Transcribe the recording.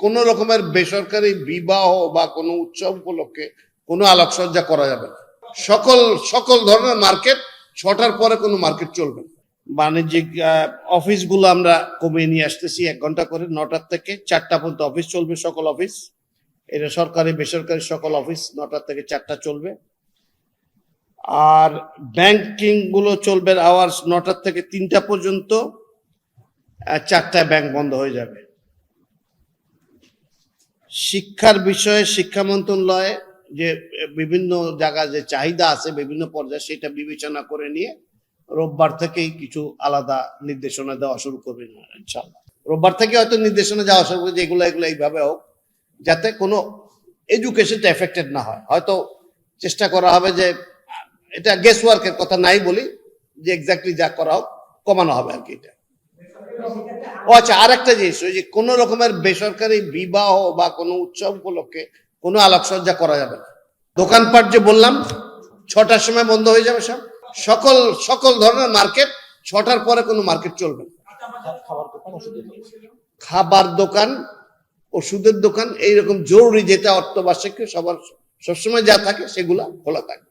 কোন রকমের বেসরকারি বিবাহ বা কোনো উৎসব উপলক্ষে কোনো আলোকসজ্জা করা যাবে না। সকল সকল ধরনের মার্কেট 6টার পরে কোনো মার্কেট চলবে না। বাণিজ্যিক অফিসগুলো আমরা কমিয়ে নিয়ে আসতেছি 1 ঘন্টা করে, 9টার থেকে 4টা পর্যন্ত অফিস চলবে, সকল অফিস। এটা সরকারি বেসরকারি সকল অফিস 9টা থেকে 4টা চলবে। আর ব্যাংকিং গুলো চলবে আওয়ার্স 9টার থেকে 3টা পর্যন্ত, 4টায় ব্যাংক বন্ধ হয়ে যাবে। শিক্ষার বিষয়ে শিক্ষা মন্ত্রণালয় যে বিভিন্ন জায়গায় যে চাহিদা আছে বিভিন্ন পর্যায়ে, সেটা বিবেচনা করে নিয়ে রোববার থেকেই কিছু আলাদা নির্দেশনা দেওয়া শুরু করবে ইনশাআল্লাহ। রোববার থেকে হয়তো নির্দেশনা দেওয়া শুরু করবে যে এগুলো এইভাবে হোক, যাতে কোনো এডুকেশনটা এফেক্টেড না হয়। হয়তো চেষ্টা করা হবে যে, এটা গেস ওয়ার্কের কথা নাই বলি, যে এক্স্যাক্টলি যা করা হোক কমানো হবে আর কি। এটা ও আচ্ছা, আর একটা জিনিস, ওই যে কোনো রকমের বেসরকারি বিবাহ বা কোনো উৎসব উপলক্ষে কোনো আলোকসজ্জা করা যাবে না। দোকানপাট যে বললাম 6টার সময় বন্ধ হয়ে যাবে সব, সকল সকল ধরনের মার্কেট 6টার পরে কোনো মার্কেট চলবে না। খাবার দোকান, ওষুধের দোকান, এইরকম জরুরি যেটা অত্যাবশ্যকীয় সবার সবসময় যা থাকে সেগুলা খোলা থাকবে।